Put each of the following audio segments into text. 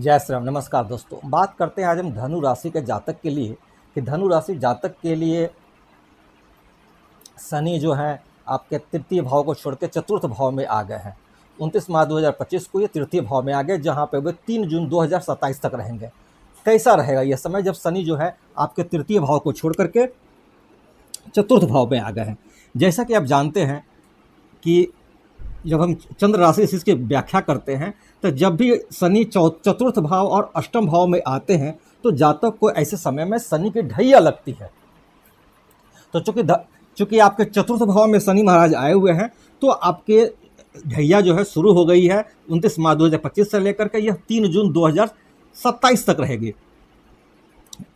जय श्री राम। नमस्कार दोस्तों, बात करते हैं आज हम धनु राशि के जातक के लिए कि धनु राशि जातक के लिए शनि जो है आपके तृतीय भाव को छोड़ के चतुर्थ भाव में आ गए हैं। 29 मार्च 2025 को ये तृतीय भाव में आ गए, जहाँ पे वे 3 जून 2027 तक रहेंगे। कैसा रहेगा यह समय जब शनि जो है आपके तृतीय भाव को छोड़ करके चतुर्थ भाव में आ गए हैं। जैसा कि आप जानते हैं कि जब हम चंद्र राशि से इसकी व्याख्या करते हैं तो जब भी शनि चतुर्थ भाव और अष्टम भाव में आते हैं तो जातक को ऐसे समय में शनि की ढैया लगती है। तो चूंकि आपके चतुर्थ भाव में शनि महाराज आए हुए हैं तो आपके ढैया जो है शुरू हो गई है 29 मार्च 2025 से लेकर के यह 3 जून 2027 तक रहेगी।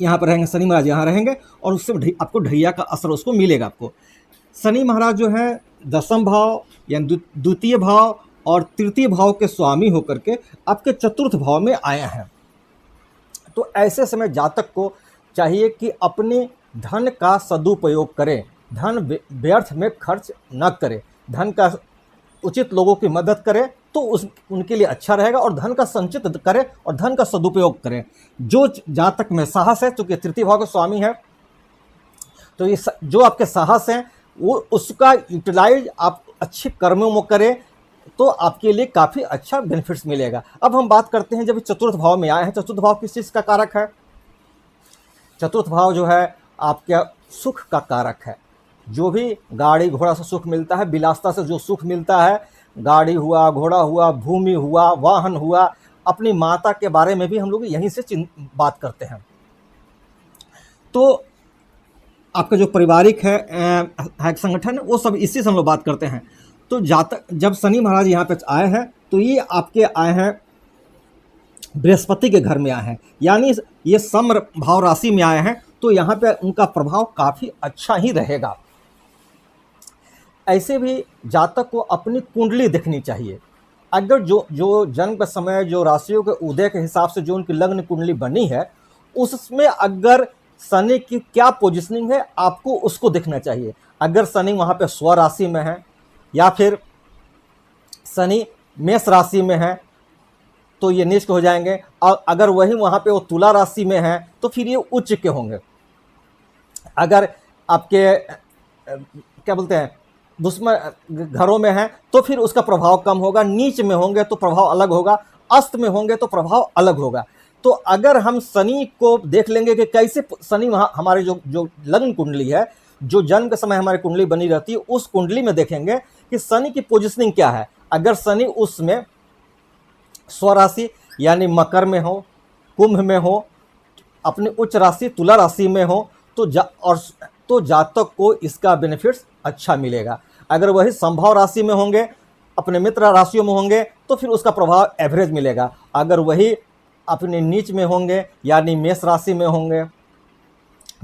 यहाँ पर रहेंगे शनि महाराज, यहाँ रहेंगे और उससे आपको ढैया का असर उसको मिलेगा। आपको शनि महाराज जो है दसम भाव या द्वितीय भाव और तृतीय भाव के स्वामी होकर के आपके चतुर्थ भाव में आए हैं। तो ऐसे समय जातक को चाहिए कि अपने धन का सदुपयोग करें, धन व्यर्थ में खर्च न करें, धन का उचित लोगों की मदद करें तो उनके लिए अच्छा रहेगा और धन का संचित करें और धन का सदुपयोग करें। जो जातक में साहस है, चूँकि तृतीय भाव के स्वामी है तो ये जो आपके साहस हैं वो उसका यूटिलाइज आप अच्छे कर्मों में करें तो आपके लिए काफ़ी अच्छा बेनिफिट्स मिलेगा। अब हम बात करते हैं जब चतुर्थ भाव में आए हैं। चतुर्थ भाव किस चीज़ का कारक है? चतुर्थ भाव जो है आपके सुख का कारक है। जो भी गाड़ी घोड़ा से सुख मिलता है, विलासता से जो सुख मिलता है, गाड़ी हुआ, घोड़ा हुआ, भूमि हुआ, वाहन हुआ, अपनी माता के बारे में भी हम लोग यहीं से बात करते हैं। तो आपका जो पारिवारिक है संगठन, वो सब इसी से हम लोग बात करते हैं। तो जातक जब शनि महाराज यहाँ पे आए हैं तो ये आपके आए हैं बृहस्पति के घर में आए हैं, यानी ये सम भाव राशि में आए हैं तो यहाँ पे उनका प्रभाव काफ़ी अच्छा ही रहेगा। ऐसे भी जातक को अपनी कुंडली देखनी चाहिए। अगर जो जन्म के समय जो राशियों के उदय के हिसाब से जो उनकी लग्न कुंडली बनी है उसमें अगर शनि की क्या पोजिशनिंग है आपको उसको देखना चाहिए। अगर शनि वहाँ पे स्व राशि में है या फिर शनि मेष राशि में है तो ये नीच के हो जाएंगे, और अगर वही वहाँ पे वो तुला राशि में है तो फिर ये उच्च के होंगे। अगर आपके क्या बोलते हैं दुश्मन घरों में है तो फिर उसका प्रभाव कम होगा, नीच में होंगे तो प्रभाव अलग होगा, अस्त में होंगे तो प्रभाव अलग होगा। तो अगर हम शनि को देख लेंगे कि कैसे शनि हमारे जो लग्न कुंडली है, जो जन्म के समय हमारी कुंडली बनी रहती है, उस कुंडली में देखेंगे कि शनि की पोजीशनिंग क्या है। अगर शनि उसमें स्वराशि यानी मकर में हो, कुंभ में हो, अपनी उच्च राशि तुला राशि में हो तो जातक को इसका बेनिफिट्स अच्छा मिलेगा। अगर वही संभव राशि में होंगे, अपने मित्र राशियों में होंगे तो फिर उसका प्रभाव एवरेज मिलेगा। अगर वही अपने नीच में होंगे यानी मेष राशि में होंगे,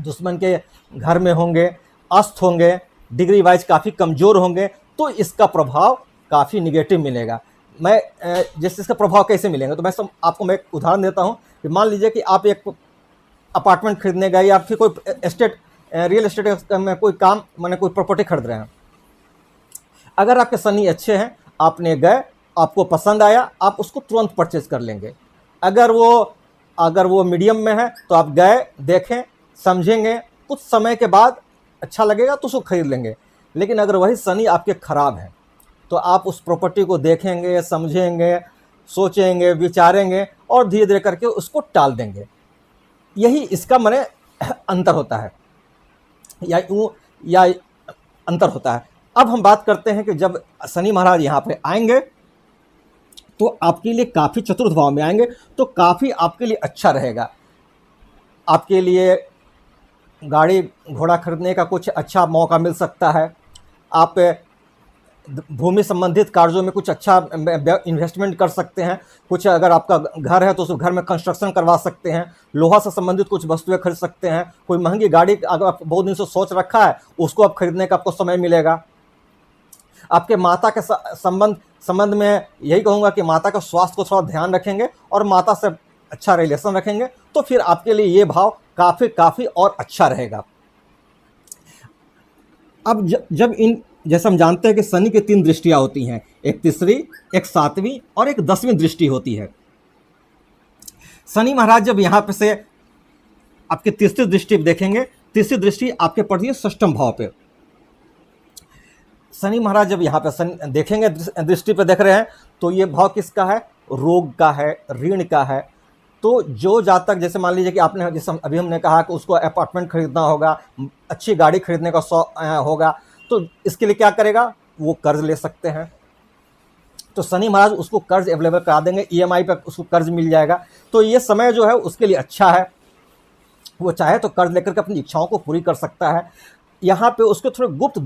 दुश्मन के घर में होंगे, अस्त होंगे, डिग्री वाइज काफ़ी कमज़ोर होंगे तो इसका प्रभाव काफ़ी निगेटिव मिलेगा। मैं जैसे इसका प्रभाव कैसे मिलेगा तो मैं एक उदाहरण देता हूँ कि मान लीजिए कि आप एक अपार्टमेंट खरीदने गए या फिर कोई रियल एस्टेट में कोई काम माने कोई प्रॉपर्टी खरीद रहे हैं। अगर आपके शनि अच्छे हैं, आपने गए, आपको पसंद आया, आप उसको तुरंत परचेज कर लेंगे। अगर वो मीडियम में है तो आप गए, देखें, समझेंगे, कुछ समय के बाद अच्छा लगेगा तो उसको खरीद लेंगे। लेकिन अगर वही शनि आपके ख़राब है तो आप उस प्रॉपर्टी को देखेंगे, समझेंगे, सोचेंगे, विचारेंगे और धीरे धीरे करके उसको टाल देंगे। यही इसका माने अंतर होता है या अंतर होता है। अब हम बात करते हैं कि जब शनि महाराज यहाँ पे आएंगे तो आपके लिए काफ़ी चतुर्थ भाव में आएंगे तो काफ़ी आपके लिए अच्छा रहेगा। आपके लिए गाड़ी घोड़ा खरीदने का कुछ अच्छा मौका मिल सकता है। आप भूमि संबंधित कार्यों में कुछ अच्छा इन्वेस्टमेंट कर सकते हैं। कुछ अगर आपका घर है तो उस घर में कंस्ट्रक्शन करवा सकते हैं। लोहा से संबंधित कुछ वस्तुएं खरीद सकते हैं। कोई महंगी गाड़ी अगर आप बहुत दिन से सोच रखा है उसको आप खरीदने का आपको समय मिलेगा। आपके माता के संबंध में यही कहूँगा कि माता का स्वास्थ्य को थोड़ा ध्यान रखेंगे और माता से अच्छा रिलेशन रखेंगे तो फिर आपके लिए ये भाव काफ़ी और अच्छा रहेगा। अब जब जैसे हम जानते हैं कि शनि की 3 दृष्टियाँ होती हैं, एक तीसरी, एक 7वीं और एक 10वीं दृष्टि होती है। शनि महाराज जब यहाँ पे से आपकी तीसरी दृष्टि देखेंगे, तीसरी दृष्टि आपके पड़ती है षष्ठम भाव पे। शनि महाराज जब यहाँ पे शनि देखेंगे, दृष्टि पे देख रहे हैं, तो ये भाव किसका है? रोग का है, ऋण का है। तो जो जातक, जैसे मान लीजिए कि आपने, जैसे अभी हमने कहा कि उसको अपार्टमेंट खरीदना होगा, अच्छी गाड़ी खरीदने का होगा, तो इसके लिए क्या करेगा? वो कर्ज ले सकते हैं। तो शनि महाराज उसको कर्ज अवेलेबल करा देंगे, ईएमआई पर उसको कर्ज मिल जाएगा। तो ये समय जो है उसके लिए अच्छा है, वो चाहे तो कर्ज लेकर के अपनी इच्छाओं को पूरी कर सकता है। यहाँ पे उसके थोड़े गुप्त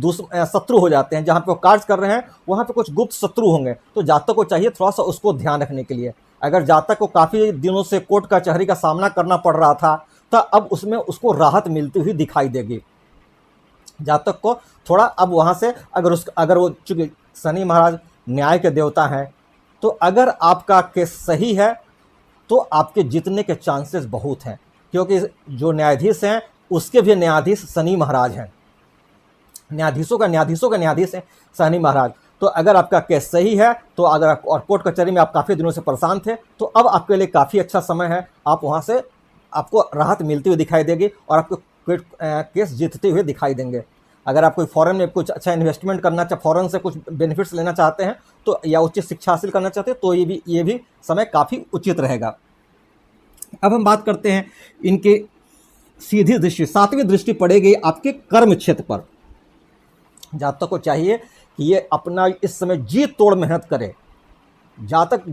शत्रु हो जाते हैं, जहाँ पे वो कार्य कर रहे हैं वहाँ पे कुछ गुप्त शत्रु होंगे, तो जातक को चाहिए थोड़ा सा उसको ध्यान रखने के लिए। अगर जातक को काफ़ी दिनों से कोर्ट कचहरी का सामना करना पड़ रहा था, तो अब उसमें उसको राहत मिलती हुई दिखाई देगी। जातक को थोड़ा अब वहाँ से अगर वो, चूँकि शनि महाराज न्याय के देवता हैं, तो अगर आपका केस सही है तो आपके जीतने के चांसेस बहुत हैं, क्योंकि जो न्यायाधीश हैं उसके भी न्यायाधीश शनि महाराज हैं। न्यायाधीशों का न्यायाधीश है शनि महाराज। तो अगर आपका केस सही है, तो अगर आप और कोर्ट कचहरी में आप काफ़ी दिनों से परेशान थे, तो अब आपके लिए काफ़ी अच्छा समय है। आप वहाँ से आपको राहत मिलती हुई दिखाई देगी और आपको केस जीतते हुए दिखाई देंगे। अगर आप कोई फॉरेन में कुछ अच्छा इन्वेस्टमेंट करना चाहे, फॉरेन से कुछ बेनिफिट्स लेना चाहते हैं, तो या उच्च शिक्षा हासिल करना चाहते हैं, तो ये भी समय काफ़ी उचित रहेगा। अब हम बात करते हैं इनके सीधी दृष्टि, सातवीं दृष्टि पड़ेगी आपके कर्म क्षेत्र पर। जातक को चाहिए कि ये अपना इस समय जी तोड़ मेहनत करे। जातक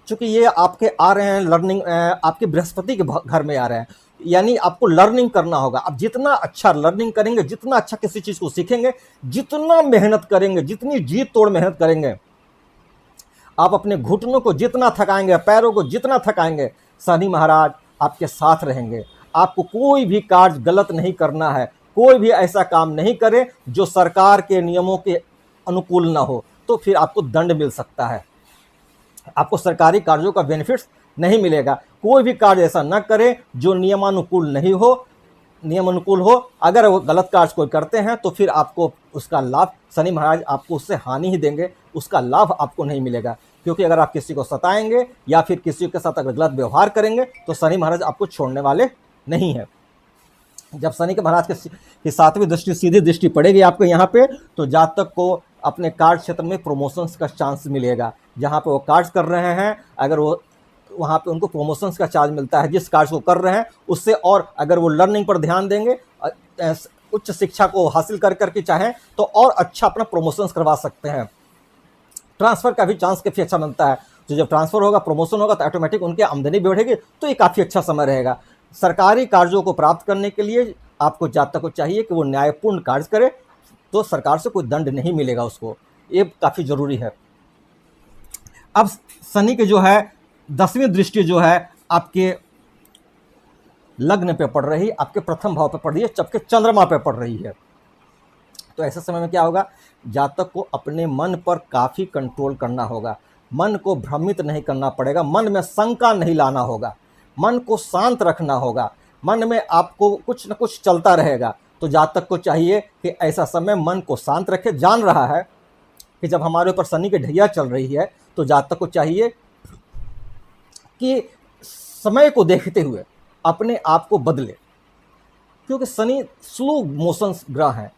चूंकि ये आपके आ रहे हैं लर्निंग, आपके बृहस्पति के घर में आ रहे हैं, यानी आपको लर्निंग करना होगा। अब जितना अच्छा लर्निंग करेंगे, जितना अच्छा किसी चीज़ को सीखेंगे, जितना मेहनत करेंगे, जितनी जी तोड़ मेहनत करेंगे, आप अपने घुटनों को जितना थकाएंगे, पैरों को जितना थकाएंगे, शनि महाराज आपके साथ रहेंगे। आपको कोई भी कार्य गलत नहीं करना है, कोई भी ऐसा काम नहीं करे जो सरकार के नियमों के अनुकूल ना हो, तो फिर आपको दंड मिल सकता है, आपको सरकारी कार्यों का बेनिफिट्स नहीं मिलेगा। कोई भी कार्य ऐसा न करे जो नियमानुकूल नहीं हो, नियम अनुकूल हो। अगर वो गलत कार्य कोई करते हैं तो फिर आपको उसका लाभ, शनि महाराज आपको उससे हानि ही देंगे, उसका लाभ आपको नहीं मिलेगा। क्योंकि अगर आप किसी को सताएंगे या फिर किसी के साथ अगर गलत व्यवहार करेंगे, तो शनि महाराज आपको छोड़ने वाले नहीं है। जब शनि के महाराज की सातवीं दृष्टि, सीधी दृष्टि पड़ेगी आपको यहाँ पे, तो जातक को अपने कार्य क्षेत्र में प्रमोशंस का चांस मिलेगा। जहाँ पे वो कार्य कर रहे हैं, अगर वो वहाँ पे उनको प्रमोशंस का चांस मिलता है जिस कार्य को कर रहे हैं उससे, और अगर वो लर्निंग पर ध्यान देंगे, उच्च शिक्षा को हासिल कर करके चाहें तो और अच्छा अपना प्रमोशंस करवा सकते हैं। ट्रांसफ़र का भी चांस काफ़ी अच्छा मिलता है। तो जब ट्रांसफ़र होगा, प्रमोशन होगा, तो ऑटोमेटिक उनकी आमदनी भी बढ़ेगी, तो ये काफ़ी अच्छा समय रहेगा। सरकारी कार्यों को प्राप्त करने के लिए आपको जातक को चाहिए कि वो न्यायपूर्ण कार्य करे, तो सरकार से कोई दंड नहीं मिलेगा उसको, ये काफ़ी ज़रूरी है। अब शनि के जो है 10वीं दृष्टि जो है आपके लग्न पे पड़ रही, आपके प्रथम भाव पे पड़ रही है, जबकि चंद्रमा पे पड़ रही है। तो ऐसे समय में क्या होगा? जातक को अपने मन पर काफ़ी कंट्रोल करना होगा, मन को भ्रमित नहीं करना पड़ेगा, मन में शंका नहीं लाना होगा, मन को शांत रखना होगा। मन में आपको कुछ न कुछ चलता रहेगा, तो जातक को चाहिए कि ऐसा समय मन को शांत रखे। जान रहा है कि जब हमारे ऊपर शनि की ढैया चल रही है, तो जातक को चाहिए कि समय को देखते हुए अपने आप को बदले, क्योंकि शनि स्लो मोशन ग्रह है।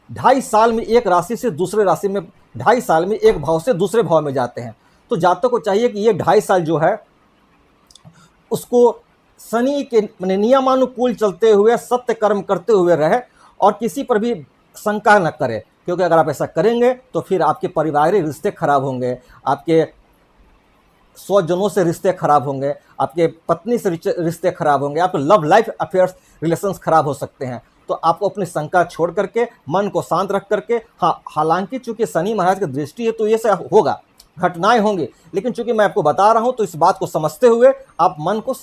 2.5 साल में एक राशि से दूसरे राशि में, 2.5 साल में एक भाव से दूसरे भाव में जाते हैं। तो जातक को चाहिए कि ये 2.5 साल जो है उसको शनि के नियमानुकूल चलते हुए, सत्य कर्म करते हुए रहे और किसी पर भी शंका न करे। क्योंकि अगर आप ऐसा करेंगे तो फिर आपके पारिवारिक रिश्ते खराब होंगे, आपके स्वजनों से रिश्ते खराब होंगे, आपके पत्नी से रिश्ते खराब होंगे, आपके लव लाइफ अफेयर्स रिलेशंस खराब हो सकते हैं। तो आपको अपनी शंका छोड़ करके, मन को शांत रख करके, हाँ, हालांकि चूंकि शनि महाराज की दृष्टि है तो ये सब होगा, घटनाएं होंगी, लेकिन चूंकि मैं आपको बता रहा हूं तो इस बात को समझते हुए आप मन को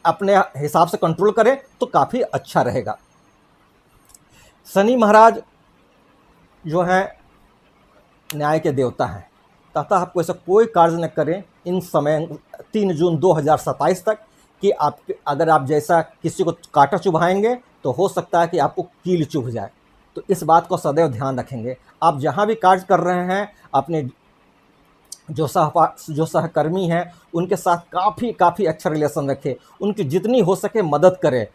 अपने हिसाब से कंट्रोल करें तो काफ़ी अच्छा रहेगा। शनि महाराज जो है न्याय के देवता हैं, तथा आपको ऐसा कोई कार्य न करें इन समय 3 जून 2027 तक कि आप, अगर आप जैसा किसी को कांटा चुभाएंगे तो हो सकता है कि आपको कील चुभ जाए। तो इस बात को सदैव ध्यान रखेंगे। आप जहाँ भी कार्य कर रहे हैं, अपने जो सहकर्मी हैं उनके साथ काफ़ी अच्छा रिलेशन रखें, उनकी जितनी हो सके मदद करें।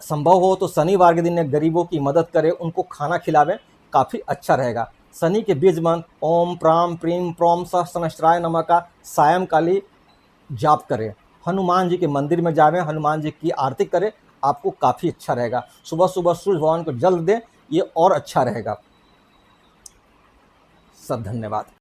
संभव हो तो शनिवार के दिन गरीबों की मदद करें, उनको खाना खिलावें, काफ़ी अच्छा रहेगा। शनि के बीज मंत्र ओम प्राम प्रीम प्रोम सहस्रनारायण नमः का सायंकाली जाप करें। हनुमान जी के मंदिर में जावें, हनुमान जी की आरती करें, आपको काफ़ी अच्छा रहेगा। सुबह सुबह सूर्य भगवान को जल दें, ये और अच्छा रहेगा। सब धन्यवाद।